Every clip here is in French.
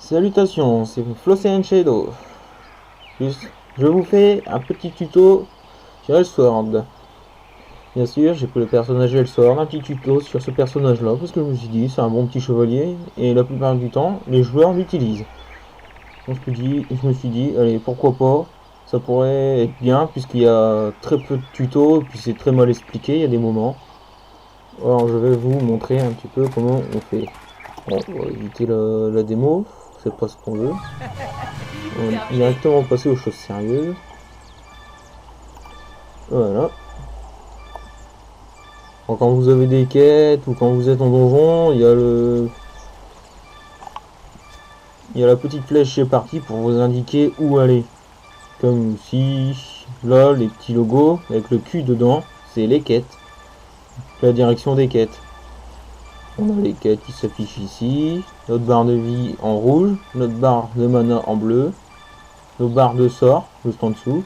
Salutations, c'est Floss and Shadow. Je vous fais un petit tuto sur Elsword. Bien sûr, j'ai pris le personnage Elsword, un petit tuto sur ce personnage-là, parce que je me suis dit, c'est un bon petit chevalier, et la plupart du temps, les joueurs l'utilisent. Donc je me suis dit, allez, pourquoi pas, ça pourrait être bien, puisqu'il y a très peu de tutos, et puis c'est très mal expliqué, il y a des moments. Alors je vais vous montrer un petit peu comment on fait. Bon, on va éviter la démo, c'est pas ce qu'on veut. On va directement passer aux choses sérieuses. Voilà. Alors, quand vous avez des quêtes ou quand vous êtes en donjon, il y a la petite flèche chez parti pour vous indiquer où aller. Comme ici, là, les petits logos avec le Q dedans, c'est les quêtes. La direction des quêtes. On a les quêtes qui s'affichent ici. Notre barre de vie en rouge, notre barre de mana en bleu, nos barres de sort juste en dessous.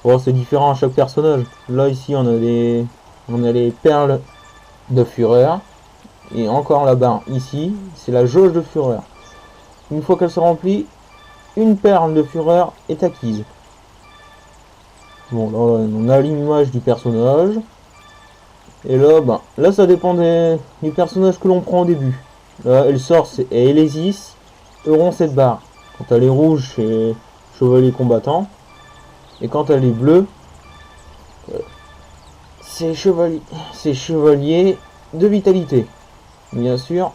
Bon, c'est différent à chaque personnage. Là, ici, on a les perles de fureur. Et encore la barre ici, c'est la jauge de fureur. Une fois qu'elle se remplit, une perle de fureur est acquise. Bon, là, on a l'image du personnage. Et là, là ça dépend du personnage que l'on prend au début. Là, elle sort, et Elesis auront cette barre. Quand elle est rouge, c'est chevalier combattant. Et quand elle est bleue, c'est chevalier de vitalité. Bien sûr,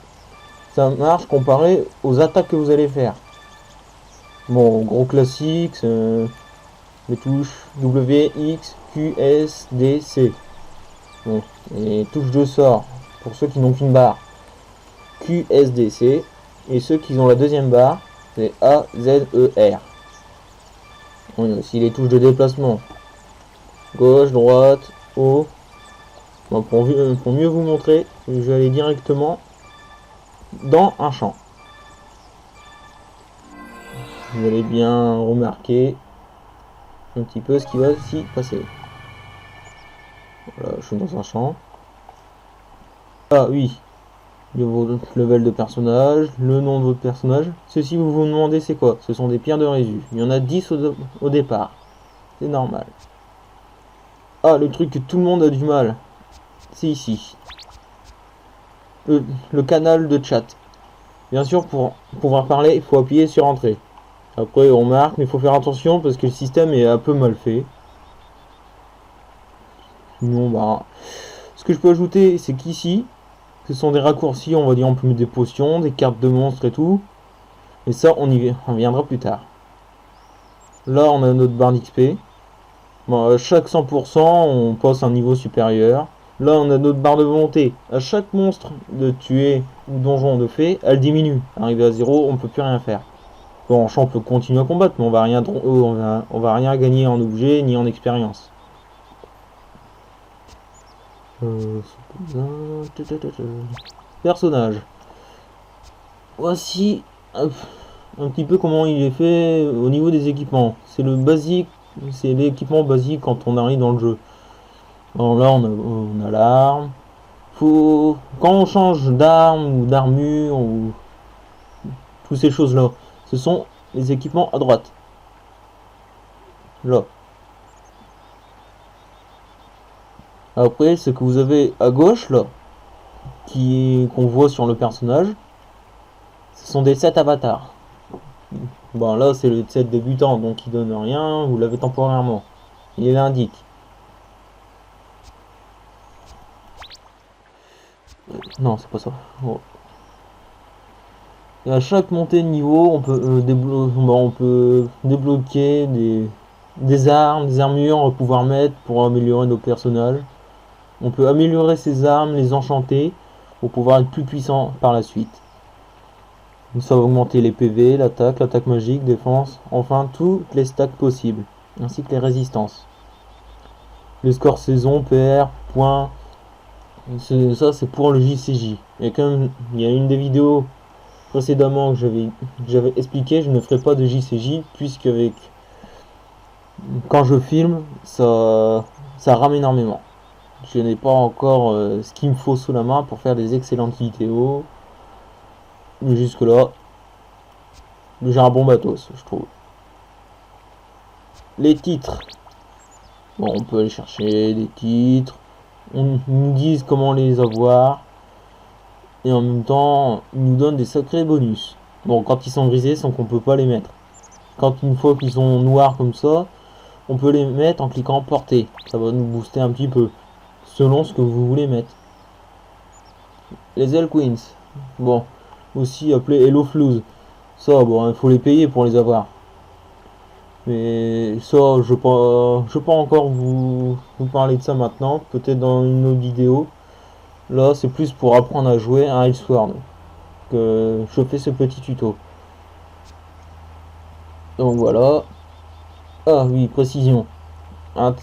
ça marche comparé aux attaques que vous allez faire. Bon, gros classique, les touches W, X, Q, S, D, C. Bon, et touches de sort, pour ceux qui n'ont qu'une barre, Q, S, D, C. Et ceux qui ont la deuxième barre, c'est A, Z, E, R. On a aussi les touches de déplacement. Gauche, droite, haut. Bon, pour mieux vous montrer, je vais aller directement dans un champ. Vous allez bien remarquer un petit peu ce qui va s'y passer. Voilà, je suis dans un champ. Ah oui, votre level de personnage, le nom de votre personnage. Ceci, vous vous demandez c'est quoi? Ce sont des pierres de résu. Il y en a 10 au départ. C'est normal. Ah, le truc que tout le monde a du mal, c'est ici. Le canal de chat. Bien sûr, pour pouvoir parler, il faut appuyer sur entrée. Après, on marque, mais il faut faire attention parce que le système est un peu mal fait. Sinon, ce que je peux ajouter, c'est qu'ici, ce sont des raccourcis, on va dire, on peut mettre des potions, des cartes de monstres et tout. Mais ça, on y viendra plus tard. Là, on a notre barre d'XP. Bon, à chaque 100%, on passe à un niveau supérieur. Là, on a notre barre de volonté. À chaque monstre de tuer ou donjon de fait, elle diminue. Arrivé à 0, on peut plus rien faire. Bon, en champ, on peut continuer à combattre, mais on va rien gagner en objet ni en expérience. Personnage. Voici un petit peu comment il est fait au niveau des équipements. C'est le basique, c'est l'équipement basique quand on arrive dans le jeu. Alors là, on a l'arme. Quand on change d'arme ou d'armure ou toutes ces choses-là, ce sont les équipements à droite. Là. Après, ce que vous avez à gauche, là, qu'on voit sur le personnage, ce sont des sets avatars. Bon, là, c'est le set débutant, donc il donne rien, vous l'avez temporairement. Il l'indique. Non, c'est pas ça. Bon. Et à chaque montée de niveau, on peut, débloquer des armes, des armures, on va pouvoir mettre pour améliorer nos personnages. On peut améliorer ces armes, les enchanter, pour pouvoir être plus puissant par la suite. Ça va augmenter les PV, l'attaque magique, défense, enfin toutes les stacks possibles, ainsi que les résistances. Les scores saison, PR, points, ça c'est pour le JCJ. Et comme il y a une des vidéos précédemment que j'avais expliqué, je ne ferai pas de JCJ, puisque quand je filme, ça rame énormément. Je n'ai pas encore ce qu'il me faut sous la main pour faire des excellentes vidéos. Mais jusque là, déjà un bon matos, je trouve. Les titres. Bon, on peut aller chercher des titres. On nous dit comment les avoir. Et en même temps, ils nous donnent des sacrés bonus. Bon, quand ils sont grisés, c'est qu'on peut pas les mettre. Quand une fois qu'ils sont noirs comme ça, on peut les mettre en cliquant porter. Ça va nous booster un petit peu, selon ce que vous voulez mettre. Les Queens. Bon, aussi appelé Hello Flows. Ça, bon, il faut les payer pour les avoir. Mais ça, je peux pas encore vous parler de ça maintenant. Peut-être dans une autre vidéo. Là, c'est plus pour apprendre à jouer à Elsword que je fais ce petit tuto. Donc voilà. Ah oui, précision. Un-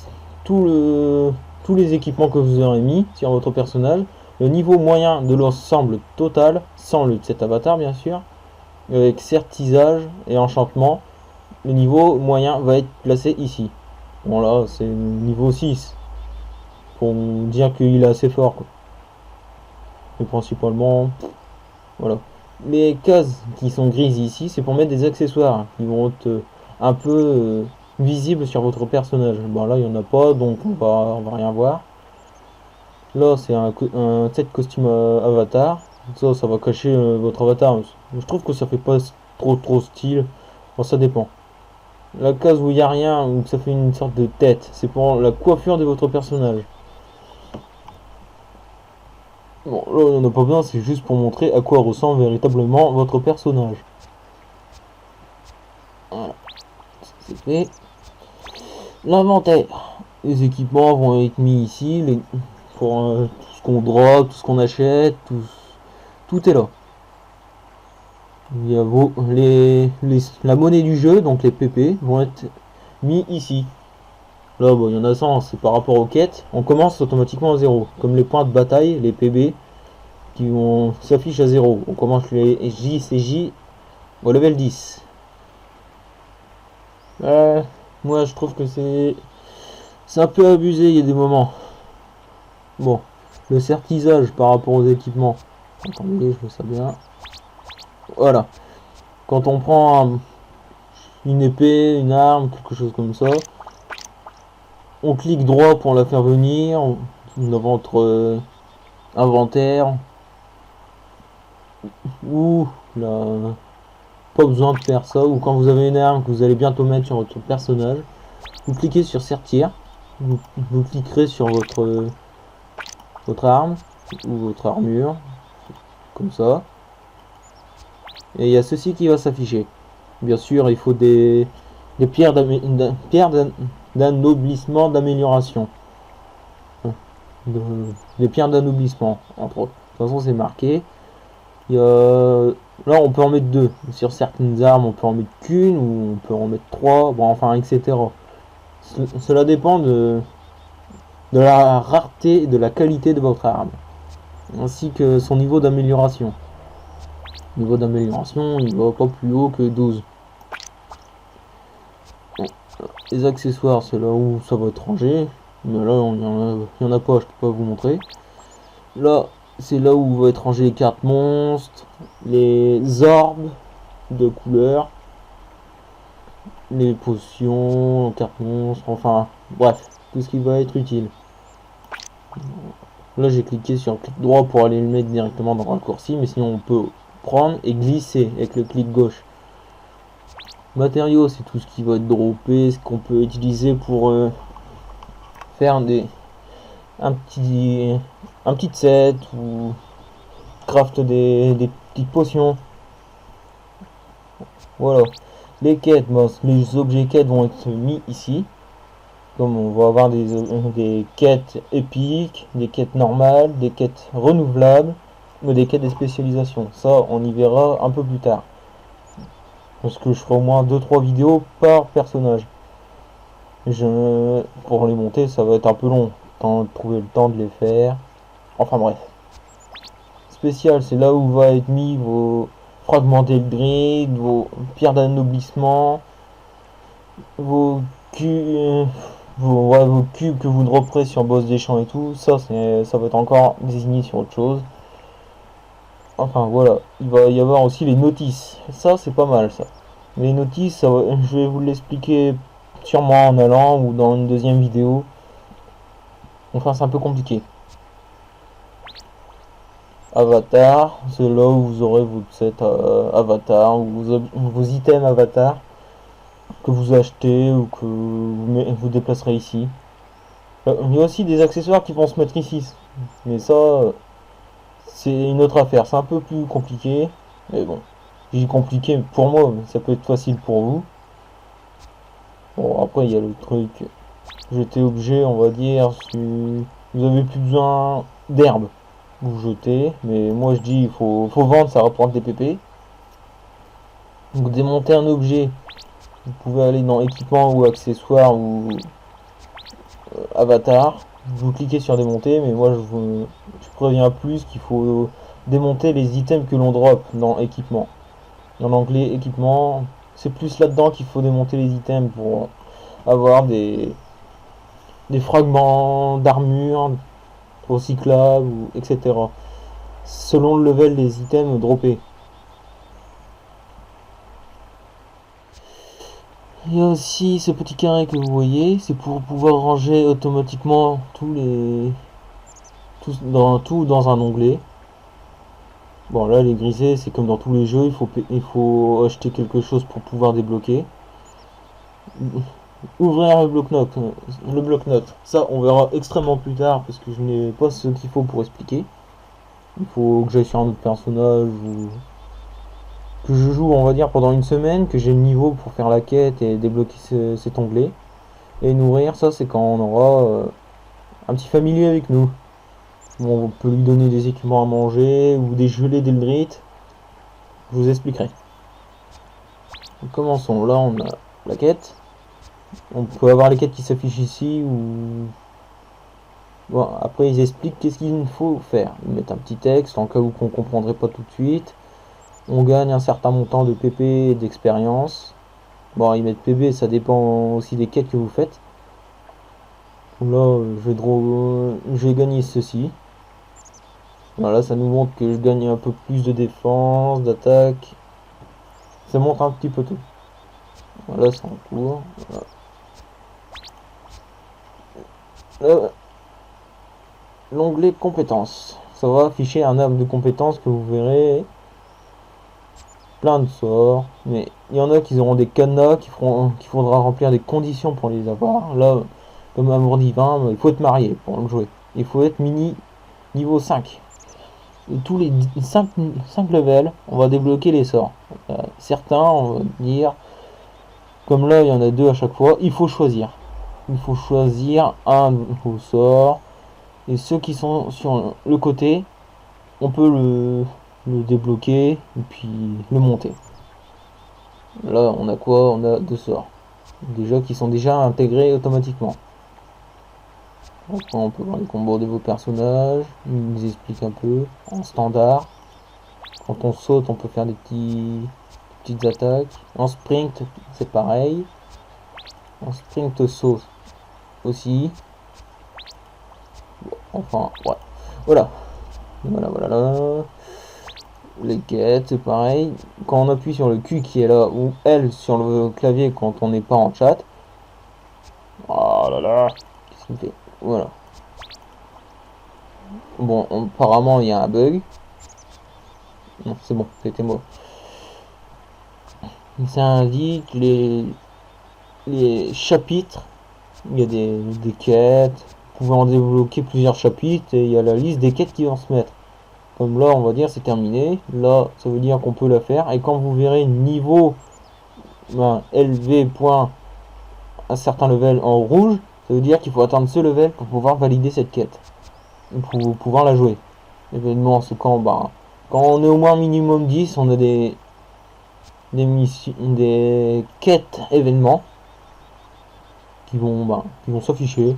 tous les équipements que vous aurez mis sur votre personnage, le niveau moyen de l'ensemble total, sans le set avatar bien sûr, avec certisage et enchantement, le niveau moyen va être placé ici. Bon là, c'est niveau 6. Pour dire qu'il est assez fort, quoi. Et principalement, voilà. Les cases qui sont grises ici, c'est pour mettre des accessoires qui vont être un peu visibles sur votre personnage. Bon là, il n'y en a pas, donc on va rien voir. Là, c'est un set costume avatar. Ça va cacher votre avatar. Je trouve que ça fait pas trop style. Bon, ça dépend. La case où il n'y a rien, où ça fait une sorte de tête, c'est pour la coiffure de votre personnage. Bon, là, on n'a pas besoin, c'est juste pour montrer à quoi ressemble véritablement votre personnage. Voilà, c'est fait. L'inventaire. Les équipements vont être mis ici, pour tout ce qu'on drop, tout ce qu'on achète, tout est là. Il y a la monnaie du jeu, donc les PP, vont être mis ici. Là, bon, il y en a 100, c'est par rapport aux quêtes. On commence automatiquement à 0. Comme les points de bataille, les PB, qui s'affichent à 0. On commence les JCJ au level 10. Moi, je trouve que c'est un peu abusé, il y a des moments. Bon, le certisage par rapport aux équipements. Attendez, je veux ça bien. Voilà. Quand on prend une épée, une arme, quelque chose comme ça, on clique droit pour la faire venir dans votre inventaire, ou là, pas besoin de faire ça, ou quand vous avez une arme que vous allez bientôt mettre sur votre personnage, vous cliquez sur sortir, vous cliquerez sur votre arme ou votre armure, comme ça, et il y a ceci qui va s'afficher. Bien sûr, il faut des pierres d'anoblissement, d'amélioration. Des pierres d'anoblissement, entre autres. De toute façon, c'est marqué. Là, on peut en mettre 2. Sur certaines armes, on peut en mettre qu'une, ou on peut en mettre 3, bon, enfin, etc. Cela dépend de la rareté et de la qualité de votre arme, ainsi que son niveau d'amélioration. Niveau d'amélioration, il va pas plus haut que 12. Bon, les accessoires, c'est là où ça va être rangé. Mais là, il y en a pas, je peux pas vous montrer. Là, c'est là où va être rangé les cartes monstres, les orbes de couleur, les potions, cartes monstres, enfin, bref, tout ce qui va être utile. Là, j'ai cliqué sur clic droit pour aller le mettre directement dans le raccourci, mais sinon on peut prendre et glisser avec le clic gauche. Matériaux, c'est tout ce qui va être droppé, ce qu'on peut utiliser pour faire un petit set ou craft des petites potions. Voilà. Les quêtes, les objets quêtes vont être mis ici. Comme on va avoir des quêtes épiques, des quêtes normales, des quêtes renouvelables, ou des quêtes de spécialisation. Ça, on y verra un peu plus tard. Parce que je ferai au moins 2-3 vidéos par personnage. Pour les monter, ça va être un peu long. Trouver le temps de les faire. Enfin bref. Spécial, c'est là où va être mis vos fragments d'Eldrid, vos pierres d'anoblissement, vos cubes, vos cubes que vous dropperez sur boss des champs et tout. Ça va être encore désigné sur autre chose. Enfin voilà, il va y avoir aussi les notices. Ça c'est pas mal ça. Les notices, je vais vous l'expliquer sûrement en allant ou dans une deuxième vidéo. Enfin, c'est un peu compliqué. Avatar, c'est là où vous aurez votre set avatar, ou vos items avatar que vous achetez ou que vous déplacerez ici. Il y a aussi des accessoires qui vont se mettre ici. Mais ça, c'est une autre affaire. C'est un peu plus compliqué. Mais bon, j'ai compliqué pour moi, mais ça peut être facile pour vous. Bon, après, il y a le truc. Jeter objet, on va dire. Si vous avez plus besoin d'herbe, vous jetez. Mais moi, je dis, faut vendre, ça rapporte des PP. Donc, démonter un objet. Vous pouvez aller dans équipement ou accessoires ou avatar. Vous cliquez sur démonter, mais moi je préviens plus qu'il faut démonter les items que l'on drop dans équipement. En anglais, équipement, c'est plus là-dedans qu'il faut démonter les items pour avoir des fragments d'armure recyclables, etc. Selon le level des items droppés. Il y a aussi ce petit carré que vous voyez, c'est pour pouvoir ranger automatiquement tout dans un onglet. Bon là les grisés c'est comme dans tous les jeux, il faut acheter quelque chose pour pouvoir débloquer. Ouvrir le bloc-notes, ça on verra extrêmement plus tard parce que je n'ai pas ce qu'il faut pour expliquer. Il faut que j'aille sur un autre personnage ou que je joue on va dire pendant une semaine, que j'ai le niveau pour faire la quête et débloquer cet onglet. Et nourrir, ça c'est quand on aura un petit familier avec nous. Bon, on peut lui donner des équipements à manger ou des gelées d'Eldritch. Je vous expliquerai. Commençons. Là, on a la quête. On peut avoir les quêtes qui s'affichent ici ou... Bon, après, ils expliquent qu'est-ce qu'il faut faire. Ils mettent un petit texte en cas où qu'on comprendrait pas tout de suite. On gagne un certain montant de PP et d'expérience. Bon, ils mettent PB, ça dépend aussi des quêtes que vous faites. Là, je vais gagner ceci. Voilà, ça nous montre que je gagne un peu plus de défense, d'attaque. Ça montre un petit peu tout. Voilà, c'est en cours. Voilà. L'onglet compétences. Ça va afficher un arbre de compétences que vous verrez. Plein de sorts. Mais il y en a qui auront des cadenas qu'il faudra remplir des conditions pour les avoir. Là, comme amour divin, il faut être marié pour le jouer. Il faut être niveau 5. Et tous les 5 levels, on va débloquer les sorts. Certains, on va dire, comme là il y en a 2 à chaque fois, il faut choisir. Il faut choisir un nouveau sort. Et ceux qui sont sur le côté, on peut le débloquer et puis le monter. Là on a quoi? On a 2 sorts. Déjà qui sont déjà intégrés automatiquement. Après, on peut voir les combos de vos personnages. Ils nous expliquent un peu en standard. Quand on saute, on peut faire des petites attaques. En sprint, c'est pareil. En sprint saut aussi. Enfin, ouais. Voilà. Voilà. Les quêtes, c'est pareil. Quand on appuie sur le Q qui est là, ou L sur le clavier quand on n'est pas en chat. Oh là là. Qu'est-ce qu'il fait? Voilà. Bon, apparemment, il y a un bug. Non, c'est bon, c'était moi. Ça indique les chapitres. Il y a des quêtes. Vous pouvez en débloquer plusieurs chapitres et il y a la liste des quêtes qui vont se mettre. Comme là, on va dire c'est terminé. Là, ça veut dire qu'on peut la faire. Et quand vous verrez niveau élevé point un certain level en rouge, ça veut dire qu'il faut atteindre ce level pour pouvoir valider cette quête. Pour pouvoir la jouer. Événement, c'est quand on est au moins minimum 10, on a des quêtes événements qui vont s'afficher.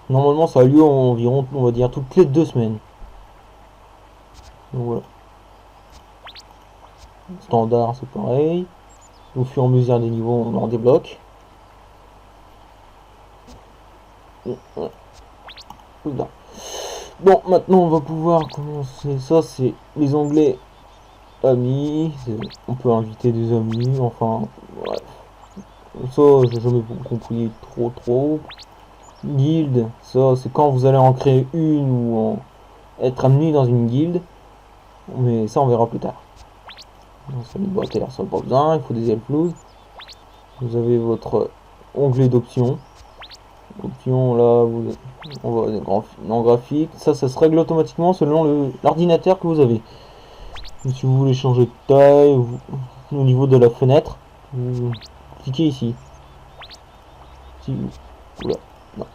Normalement, ça a lieu environ, on va dire, toutes les 2 semaines. Donc voilà. Standard, c'est pareil. Au fur et à mesure des niveaux, on en débloque. Bon, maintenant on va pouvoir commencer. Ça, c'est les onglets Amis, on peut inviter des amis, enfin, bref. Ça, j'ai jamais compris trop. Guilde, ça, c'est quand vous allez en créer une ou être amené dans une guilde. Mais ça, on verra plus tard. Célibataire, ça pas besoin, il faut des elflouses. Vous avez votre onglet d'options. Options, là, on voit des grands graphiques. Ça se règle automatiquement selon l'ordinateur que vous avez. Et si vous voulez changer de taille, au niveau de la fenêtre, vous cliquez ici. Oula, non.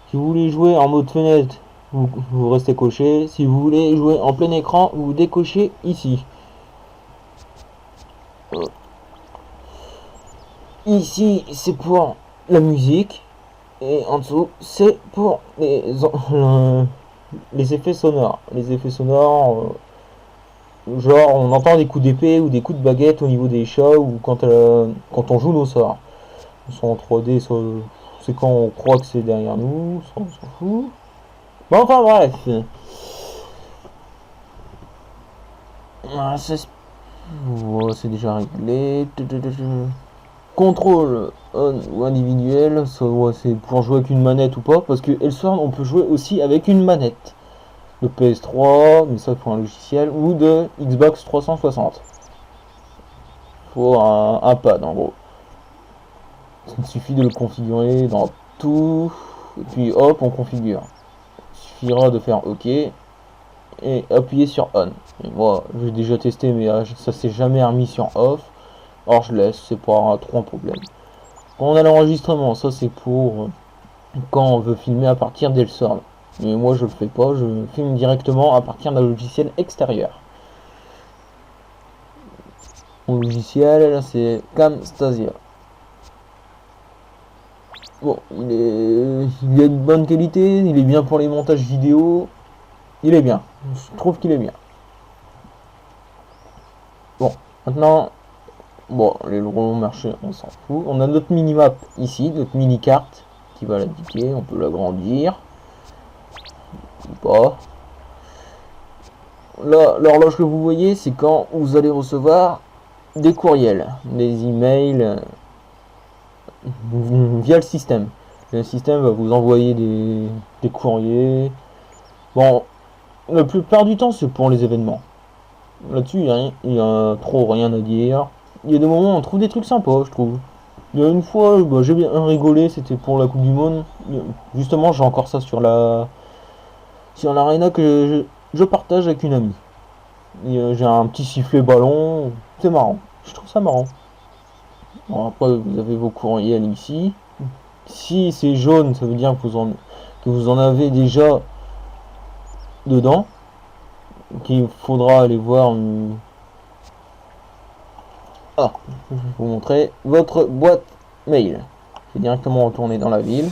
Si vous voulez jouer en mode fenêtre, vous restez coché. Si vous voulez jouer en plein écran, vous décochez ici. Ici, c'est pour la musique. Et en dessous, c'est pour les effets sonores. Les effets sonores, genre on entend des coups d'épée ou des coups de baguette au niveau des chats ou quand on joue nos sorts. Ils sont en 3D, c'est quand on croit que c'est derrière nous, ça, on s'en fout. Bon, enfin bref. C'est déjà réglé. Contrôle on ou individuel, c'est pour jouer avec une manette ou pas, parce que Elsword on peut jouer aussi avec une manette de PS3, mais ça pour un logiciel, ou de Xbox 360. Faut un pad en gros. Il suffit de le configurer dans tout, et puis hop, on configure. Il suffira de faire OK et appuyer sur on. Et moi, j'ai déjà testé, mais ça s'est jamais remis sur off. Alors je laisse, c'est pas trop un problème. Quand on a l'enregistrement, ça c'est pour quand on veut filmer à partir d'Elsword. Mais moi je le fais pas, je filme directement à partir d'un logiciel extérieur. Mon logiciel, là c'est Camtasia. Bon, il est de bonne qualité, il est bien pour les montages vidéo. Il est bien, je trouve qu'il est bien. Bon, maintenant, bon, les gros marchés, on s'en fout. On a notre minimap ici, notre mini-carte qui va l'indiquer, on peut l'agrandir. Ou pas. Là, l'horloge que vous voyez, c'est quand vous allez recevoir des courriels, des emails via le système. Le système va vous envoyer des courriers. Bon, la plupart du temps, c'est pour les événements. Là-dessus, il y a trop rien à dire. Il y a des moments où on trouve des trucs sympas, je trouve. Il y a une fois, j'ai bien rigolé, c'était pour la Coupe du Monde. Justement, j'ai encore ça sur l'arena que je partage avec une amie. J'ai un petit sifflet ballon, c'est marrant. Je trouve ça marrant. Bon, après, vous avez vos courriels ici. Si c'est jaune, ça veut dire que vous en avez déjà dedans. Qu'il faudra aller voir. Ah, je vais vous montrer votre boîte mail. C'est directement retourné dans la ville.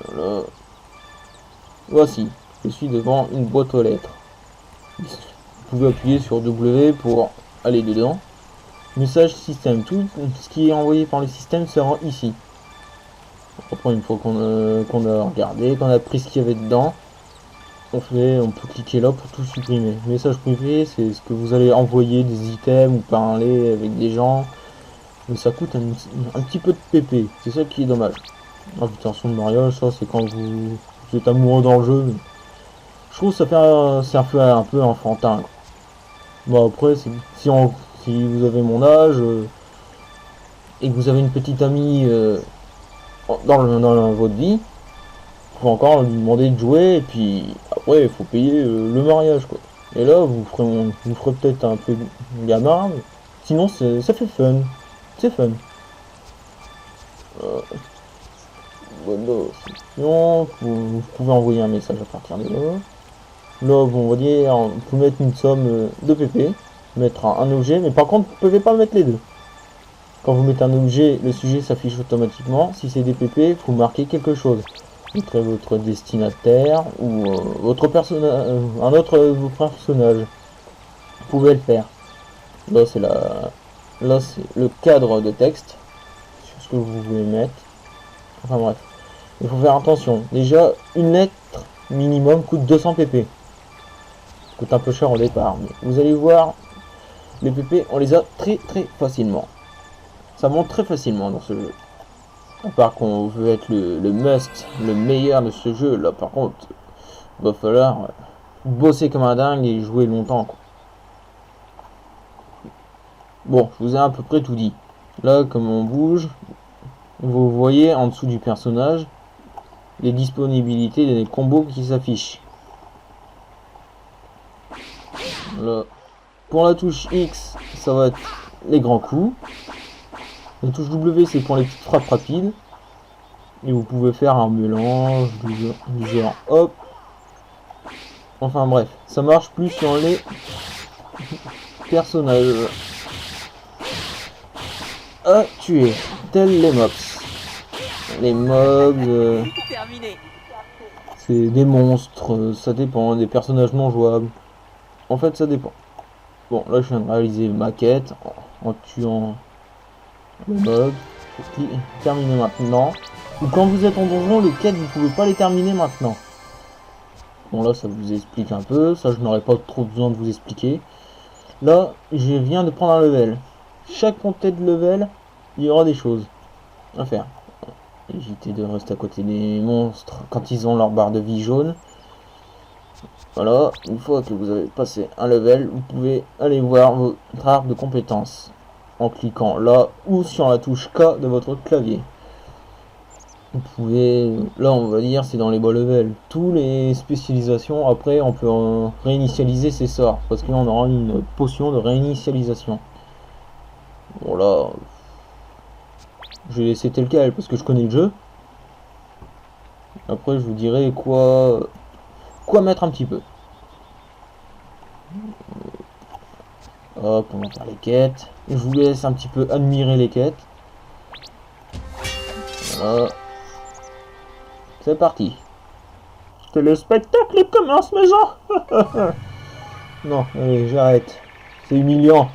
Voilà. Voici, je suis devant une boîte aux lettres. Vous pouvez appuyer sur W pour aller dedans. Message système, tout ce qui est envoyé par le système sera ici. Après, une fois qu'on a regardé, qu'on a pris ce qu'il y avait dedans, on peut cliquer là pour tout supprimer. Message privé, c'est ce que vous allez envoyer des items ou parler avec des gens. Mais ça coûte un petit peu de pp. C'est ça qui est dommage. Invitation de mariage, ça c'est quand vous êtes amoureux dans le jeu. Je trouve que c'est un peu enfantin. Bon après, si vous avez mon âge et que vous avez une petite amie dans votre vie, il faut encore lui demander de jouer et puis après il faut payer le mariage quoi. Et là vous ferez peut-être un peu gamin, mais sinon ça fait fun. C'est fun. Sinon, vous pouvez envoyer un message à partir de là. Là, bon, on va dire, on peut mettre une somme de pp, mettre un objet, mais par contre, vous ne pouvez pas mettre les deux. Quand vous mettez un objet, le sujet s'affiche automatiquement. Si c'est des pp, vous marquez quelque chose. Vous mettrez votre destinataire ou votre personnage, un autre personnage. Vous pouvez le faire. Là, c'est le cadre de texte sur ce que vous voulez mettre. Enfin bref, il faut faire attention. Déjà, une lettre minimum coûte 200 pp. coûte un peu cher au départ. Mais vous allez voir, les PP, on les a très facilement. Ça monte très facilement dans ce jeu. À part qu'on veut être le must, le meilleur de ce jeu, là par contre, va falloir bosser comme un dingue et jouer longtemps, quoi. Bon, je vous ai à peu près tout dit. Là, comme on bouge, vous voyez en dessous du personnage les disponibilités des combos qui s'affichent. Là, pour la touche X, ça va être les grands coups. La touche W, c'est pour les petites frappes rapides. Et vous pouvez faire un mélange du genre hop. Enfin bref, ça marche plus sur les personnages à tuer, tels les mobs. Les mobs, c'est des monstres, ça dépend, des personnages non jouables. En fait, ça dépend. Bon, là, je viens de réaliser ma quête en tuant le mob. Terminer maintenant. Ou quand vous êtes en donjon, les quêtes, vous pouvez pas les terminer maintenant. Bon, là, ça vous explique un peu. Ça, je n'aurais pas trop besoin de vous expliquer. Là, je viens de prendre un level. Chaque montée de level, il y aura des choses à faire. Évitez de rester à côté des monstres quand ils ont leur barre de vie jaune. Voilà, une fois que vous avez passé un level, vous pouvez aller voir votre arbre de compétences en cliquant là ou sur la touche K de votre clavier. Vous pouvez, là on va dire c'est dans les bas levels. Tous les spécialisations, après on peut réinitialiser ses sorts parce que là on aura une potion de réinitialisation. Bon là, je vais laisser tel quel parce que je connais le jeu. Après je vous dirai quoi mettre un petit peu. Hop, on va faire les quêtes. Je vous laisse un petit peu admirer les quêtes. Voilà. C'est parti. Que le spectacle commence, mes gens. Non, allez, j'arrête. C'est humiliant.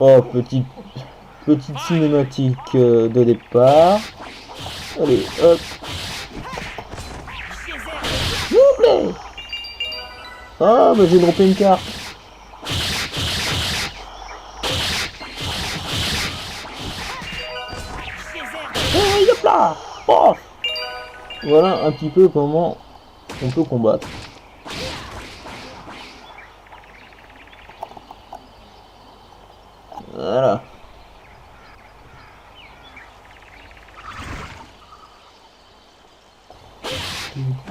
Oh, petite cinématique de départ. Allez, hop. S'il vous plaît. Ah, mais j'ai droppé une carte. Hey, hop là. Oh. Voilà un petit peu comment on peut combattre. Voilà.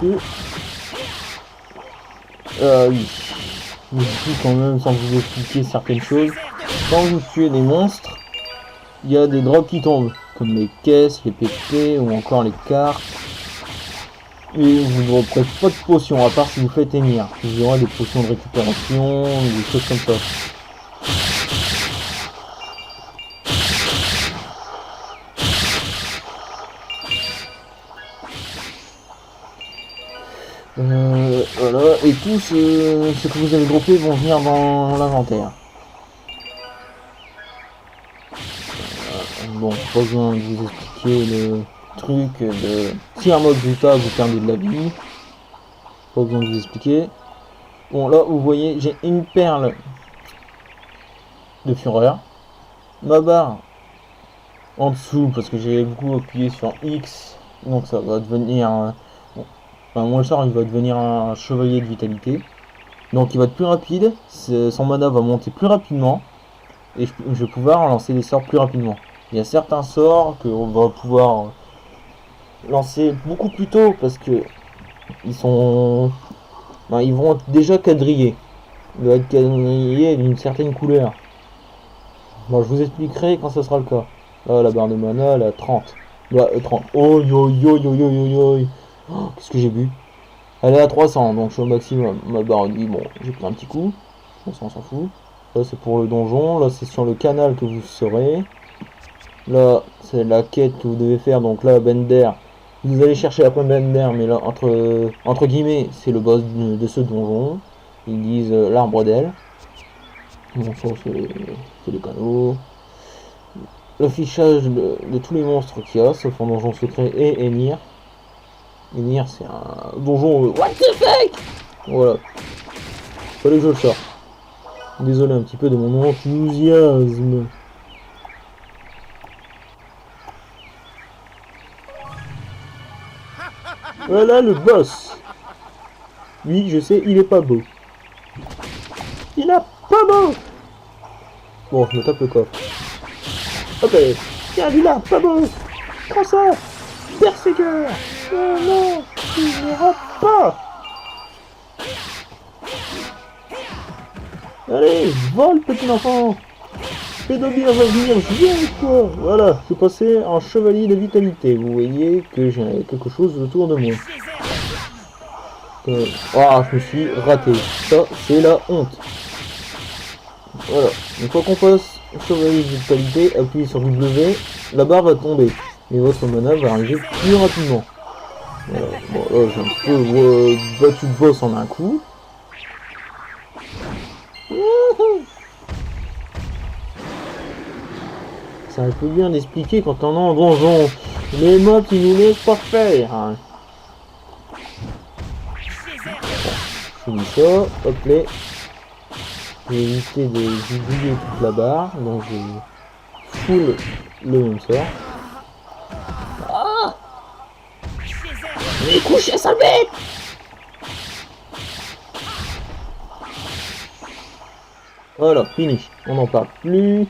Oui. Mais du coup, quand même, sans vous expliquer certaines choses, quand vous tuez des monstres, il y a des drops qui tombent, comme les caisses, les PP ou encore les cartes. Et vous ne dropperez pas de potions, à part si vous faites émir. Vous aurez des potions de récupération, des choses comme ça. Voilà, et tout ce que vous avez droppé vont venir dans l'inventaire. Bon, pas besoin de vous expliquer le truc de... Si un mob Zuta, vous perdez de la vie. Pas besoin de vous expliquer. Bon, là, vous voyez, j'ai une perle de fureur. Ma barre en dessous, parce que j'ai beaucoup appuyé sur X. Donc ça va devenir... Enfin, mon sort, il va devenir un chevalier de vitalité. Donc il va être plus rapide. Son mana va monter plus rapidement. Et je vais pouvoir lancer des sorts plus rapidement. Il y a certains sorts qu'on va pouvoir lancer beaucoup plus tôt parce que ils sont, ils vont être déjà quadrillés. Ils doivent être quadrillés d'une certaine couleur. Bon, je vous expliquerai quand ce sera le cas. Là, la barre de mana, elle est à 30. Là, 30. Oh yo yo yo yo yo yo. Oh, qu'est-ce que j'ai bu? Elle est à 300, donc je suis au maximum. Ma barre dit, bon, j'ai pris un petit coup. On s'en fout. Là, c'est pour le donjon. Là, c'est sur le canal que vous serez. Là, c'est la quête que vous devez faire. Donc là, Bender, vous allez chercher après Bender, mais là, entre guillemets, c'est le boss de ce donjon. Ils disent l'arbre d'aile. Bon, ça, c'est les canaux. L'affichage de tous les monstres qu'il y a, sauf en donjon secret et Enir. Enir, c'est un donjon... What the fuck? Voilà. Fallait que je le sorte. Désolé un petit peu de mon enthousiasme. Voilà le boss. Oui, je sais, il est pas beau. Il est pas beau. Bon, je me tape le coffre. Hop, tiens, lui là, pas beau. Prends ça. Berserker. Oh non, il ne rate pas. Allez, vole, petit enfant. Pédobir va venir, viens avec toi. Voilà, je suis passé en chevalier de vitalité. Vous voyez que j'ai quelque chose autour de moi. Ah, je me suis raté. Ça, c'est la honte. Voilà. Une fois qu'on passe chevalier de vitalité, appuyez sur W, la barre va tomber. Et votre mana va arriver plus rapidement. Voilà. Bon, là, j'ai un peu battu le boss en un coup. C'est un peu bien d'expliquer quand on est en donjon. Les mobs qui nous laissent pas faire. Hein. Je finis ça, hop là. Je vais éviter de oublier toute la barre, donc je full le même sort. Ah, mais couchez, sale bête. Voilà, fini. On n'en parle plus.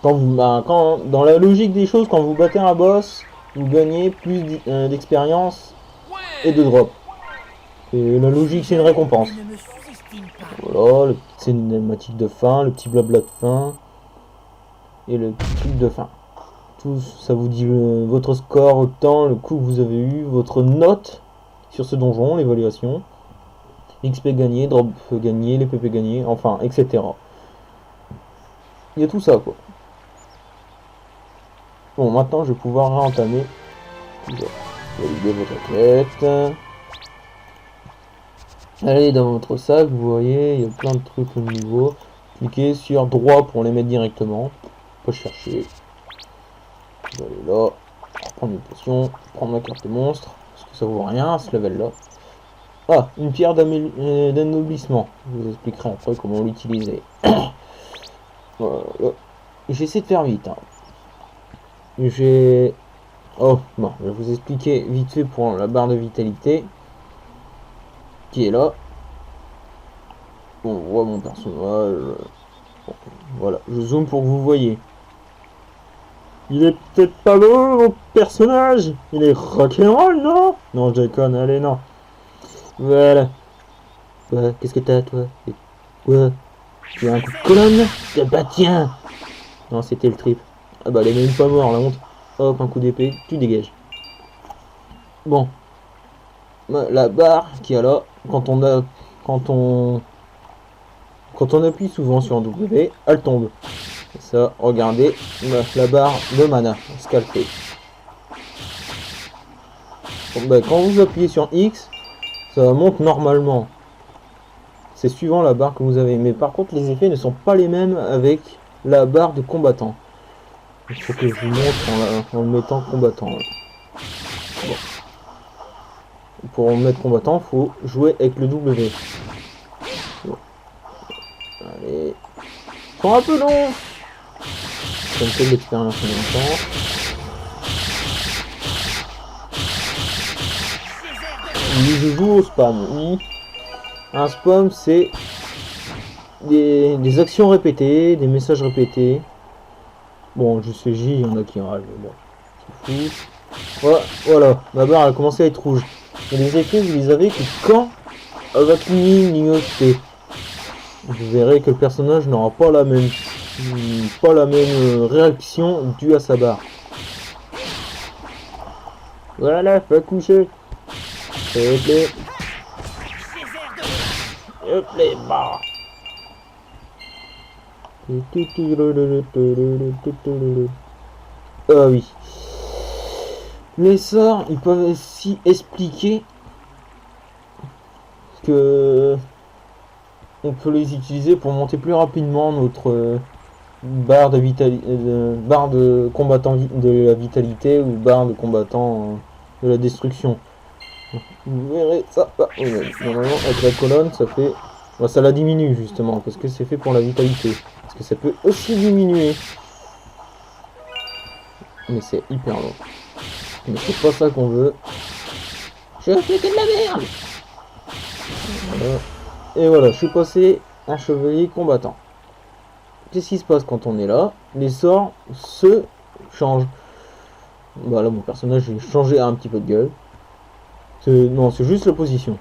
Dans la logique des choses, quand vous battez un boss, vous gagnez plus d'expérience et de drop. Et la logique, c'est une récompense. Voilà, le petit cinématique de fin, le petit blabla de fin et le petit truc de fin. Tout ça vous dit votre score, votre temps, le coup que vous avez eu, votre note sur ce donjon, l'évaluation. XP gagné, drop gagné, les PP gagnés, enfin, etc. Il y a tout ça, quoi. Bon, maintenant, je vais pouvoir réentamer. Valider votre quête. Allez dans votre sac, vous voyez, il y a plein de trucs au niveau. Cliquez sur droit pour les mettre directement. Pas chercher. Je vais aller là, prendre une potion, prendre ma carte de monstre, parce que ça vaut rien ce level là. Ah, une pierre d'anoblissement. Je vous expliquerai après comment l'utiliser. Voilà. J'essaie de faire vite. Hein. Oh, bon, je vais vous expliquer vite fait pour la barre de vitalité. Qui est là. Bon, on voit mon personnage. Bon, voilà, je zoome pour que vous voyez. Il est peut-être pas beau, mon personnage. Il est rock'n'roll, non? Non, je déconne, allez, non. Voilà. Ouais, qu'est-ce que t'as, toi? Quoi? Tu as un coup de colonne? Bah tiens. Non, c'était le trip. Ah bah, elle est même pas mort, la honte. Hop, un coup d'épée, tu dégages. Bon. La barre qui est là, quand on appuie souvent sur un W, elle tombe. Et ça, regardez, la barre de mana, scalpée. Bon, bah, quand vous appuyez sur X, ça monte normalement. C'est suivant la barre que vous avez. Mais par contre, les effets ne sont pas les mêmes avec la barre de combattant. Il faut que je vous montre en le mettant combattant. Bon. Pour mettre combattant, il faut jouer avec le W. Bon. Allez. C'est un peu long. Ça me fait de l'expérience en même temps. Oui, je joue au spam. Oui. Un spam, c'est des actions répétées, des messages répétés. Bon, je sais, il y en a qui râlent, mais bon, c'est fou. Voilà, ma barre a commencé à être rouge. Et les effets, vous les avez que quand elle va clignoter. Vous verrez que le personnage n'aura pas la même réaction due à sa barre. Voilà, faut coucher. Hop les. Hop les barres. Ah oui. Les sorts, ils peuvent aussi expliquer que on peut les utiliser pour monter plus rapidement notre barre de combattant de la vitalité ou barre de combattant de la destruction. Vous verrez ça. Ah, oui, normalement, avec la colonne, ça fait... Bon, ça la diminue, justement, parce que c'est fait pour la vitalité. Parce que ça peut aussi diminuer. Mais c'est hyper long. Mais c'est pas ça qu'on veut. Je fais que de la merde. Voilà. Et voilà, je suis passé un chevalier combattant. Qu'est-ce qui se passe quand on est là? Les sorts se changent. Bah là, mon personnage, j'ai changé un petit peu de gueule. Non, c'est juste la position.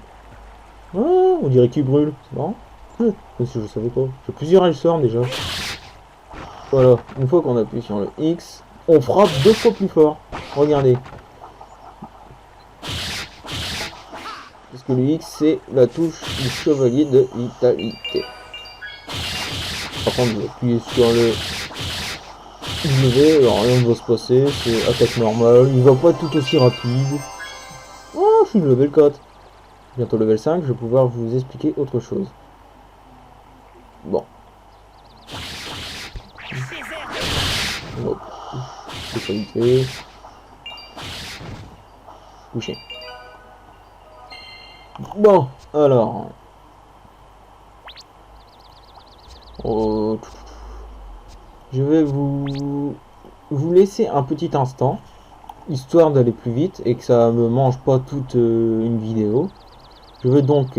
Ah, on dirait qu'il brûle. C'est marrant. Parce que je savais pas. J'ai plusieurs sorts déjà. Voilà, une fois qu'on appuie sur le X, on frappe 2 fois plus fort. Regardez. Parce que le X, c'est la touche du chevalier de vitalité. Par contre, vous appuyez sur le W, alors rien ne va se passer, c'est attaque normale, il va pas être tout aussi rapide. Oh, je suis level 4. Bientôt level 5, je vais pouvoir vous expliquer autre chose. Bon. Hop. Spécialité. Couché. Bon, alors. Je vais vous laisser un petit instant, histoire d'aller plus vite et que ça me mange pas toute une vidéo. Je vais donc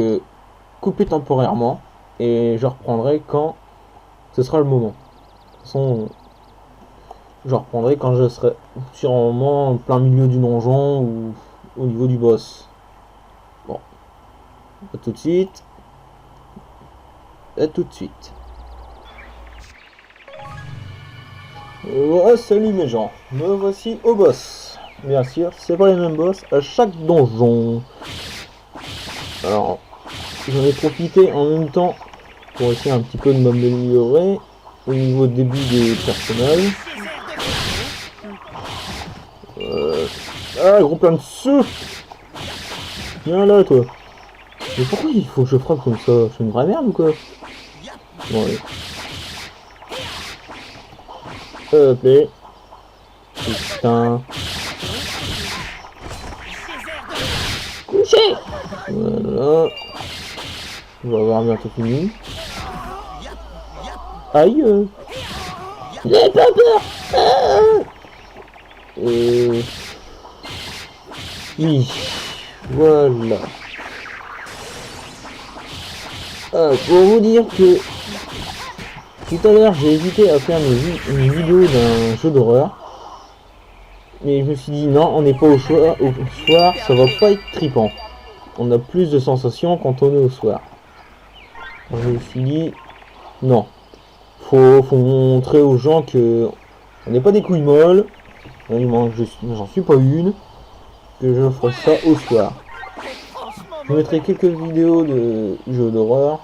couper temporairement et je reprendrai quand ce sera le moment. De toute façon, je reprendrai quand je serai sûrement en plein milieu du donjon ou au niveau du boss. Bon, à tout de suite. À tout de suite. Ouais, salut mes gens, me voici au boss. Bien sûr, c'est pas les mêmes boss à chaque donjon. Alors, j'en ai profité en même temps pour essayer un petit peu de m'améliorer au niveau début des personnages. Ah, gros plein de ceux. Viens là, toi. Mais pourquoi il faut que je frappe comme ça? Je suis une vraie merde ou quoi? Bon, allez. Hop là. Putain. Couché. Voilà. On va avoir bientôt fini. Aïe. J'ai pas peur. Oui. Voilà. Pour vous dire que tout à l'heure j'ai hésité à faire une vidéo d'un jeu d'horreur. Mais je me suis dit non, on n'est pas au soir, ça va pas être trippant. On a plus de sensations quand on est au soir. Alors, je me suis dit non. Faut montrer aux gens que on n'est pas des couilles molles. J'en suis pas une. Que je ferai ça au soir. Je mettrai quelques vidéos de jeux d'horreur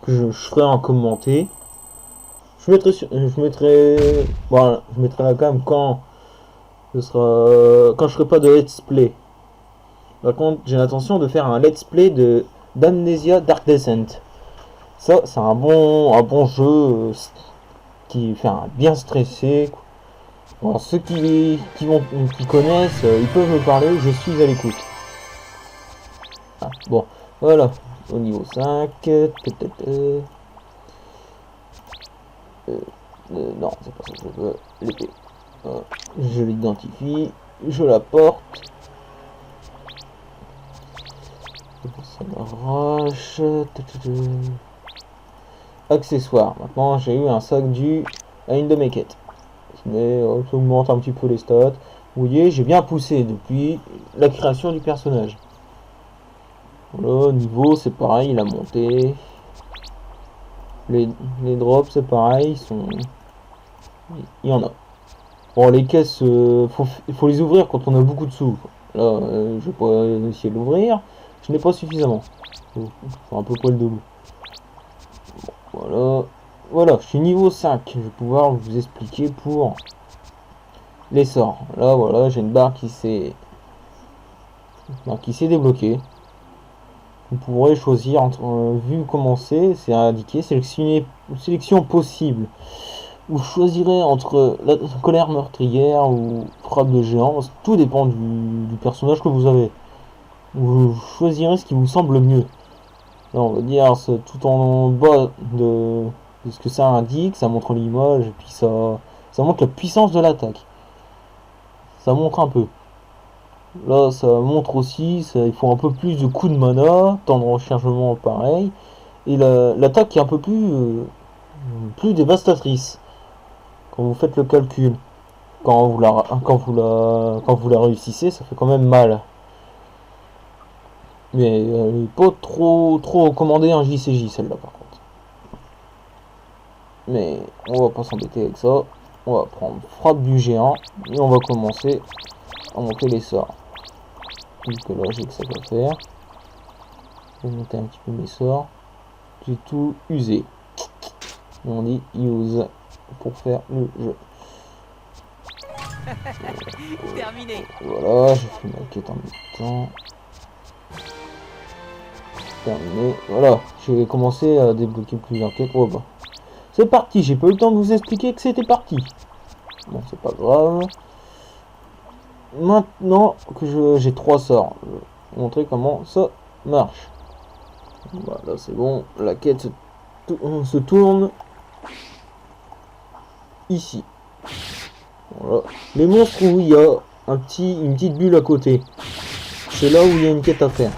que je ferai en commenter. Je mettrai là quand même quand je ferai pas de let's play. Par contre, j'ai l'intention de faire un let's play de d'Amnesia Dark Descent. Ça, c'est un bon jeu qui fait un bien stressé. Alors, ceux qui connaissent, ils peuvent me parler, je suis à l'écoute. Ah, bon, voilà, au niveau 5, non, c'est pas ça que je veux, l'épée. Je l'identifie, je la porte. Ça m'arrache. Accessoires. Maintenant, j'ai eu un sac dû à une de mes quêtes. Mais ça augmente un petit peu les stats. Vous voyez, j'ai bien poussé depuis la création du personnage. Voilà, niveau, c'est pareil, il a monté. Les drops, c'est pareil, il y en a. Bon, les caisses, faut les ouvrir quand on a beaucoup de sous. Là, je vais pas essayer de l'ouvrir. Je n'ai pas suffisamment. C'est un peu poil de loup. Voilà. Voilà, je suis niveau 5. Je vais pouvoir vous expliquer pour les sorts. Là, voilà, j'ai une barre qui s'est débloquée. Vous pourrez choisir entre vue commencer, c'est indiqué, sélection possible. Vous choisirez entre la colère meurtrière ou frappe de géant. Tout dépend du personnage que vous avez. vous choisirez ce qui vous semble mieux. Là, on va dire tout en bas de ce que ça indique, ça montre l'image et puis ça montre la puissance de l'attaque. Ça montre un peu. Là, ça montre aussi, il faut un peu plus de coups de mana, temps de rechargement pareil, et l'attaque est un peu plus dévastatrice quand vous faites le calcul. Quand vous la réussissez, ça fait quand même mal. Mais elle est pas trop recommandée en JCJ celle-là par contre. Mais on va pas s'embêter avec ça. On va prendre frappe du géant et on va commencer à monter les sorts. Donc logique ça va faire. Je vais monter un petit peu mes sorts. J'ai tout usé. On dit use pour faire le jeu. Terminé. Voilà, j'ai fait ma quête en même temps. Terminé. Voilà, j'ai commencé à débloquer plusieurs quêtes. Oh bah. C'est parti, j'ai pas eu le temps de vous expliquer que c'était parti. Bon, c'est pas grave. Maintenant que j'ai 3 sorts, je vais vous montrer comment ça marche. Voilà, c'est bon. La quête se tourne ici. Voilà. Les monstres où il y a une petite bulle à côté. C'est là où il y a une quête à faire.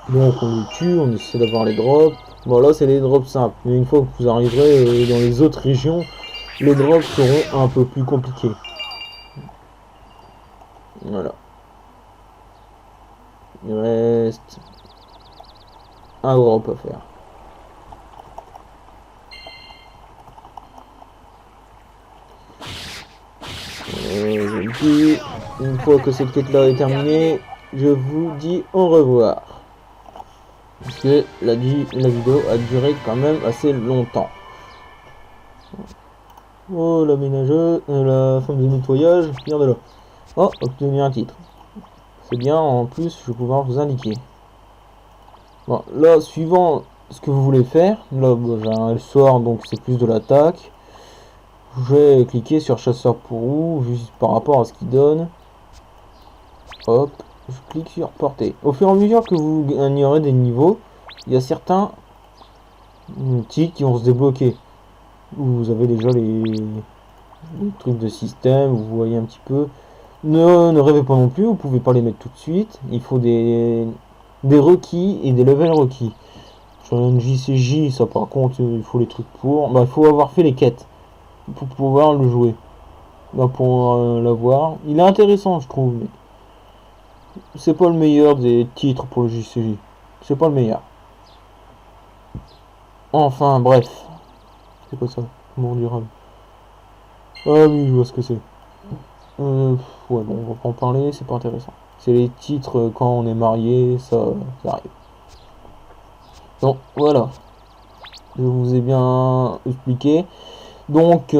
Donc on les tue, on essaie d'avoir les drops. Voilà, c'est les drops simples. Mais une fois que vous arriverez dans les autres régions, les drops seront un peu plus compliqués. Voilà. Il reste un drop à faire. Une fois que cette quête là est terminée, je vous dis au revoir. Parce que la vidéo a duré quand même assez longtemps. Oh, la ménageuse, la femme de nettoyage, viens de là. Oh, obtenir un titre. C'est bien, en plus, je vais pouvoir vous indiquer. Bon, là, suivant ce que vous voulez faire, là, bon, j'ai un sort, donc c'est plus de l'attaque. Je vais cliquer sur chasseur pour roue, juste par rapport à ce qu'il donne. Hop, je clique sur portée. Au fur et à mesure que vous gagnerez des niveaux, il y a certains titres qui vont se débloquer. Vous avez déjà les trucs de système, vous voyez un petit peu. Ne rêvez pas non plus, vous pouvez pas les mettre tout de suite. Il faut des requis et des levels requis. Sur un JCJ, ça par contre, il faut les trucs pour. Bah, il faut avoir fait les quêtes pour pouvoir le jouer. Bah, pour l'avoir. Il est intéressant, je trouve, mais c'est pas le meilleur des titres pour le JCJ. C'est pas le meilleur. Enfin, bref. C'est quoi ça? Mon durable. Ah oui, je vois ce que c'est. Ouais, bon, on va pas en parler, c'est pas intéressant. C'est les titres quand on est marié, ça arrive. Donc, voilà. Je vous ai bien expliqué. Donc,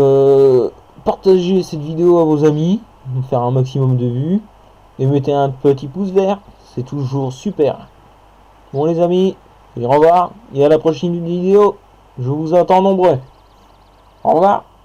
partagez cette vidéo à vos amis, faire un maximum de vues, et mettez un petit pouce vert, c'est toujours super. Bon les amis, au revoir, et à la prochaine vidéo, je vous attends nombreux. Au revoir.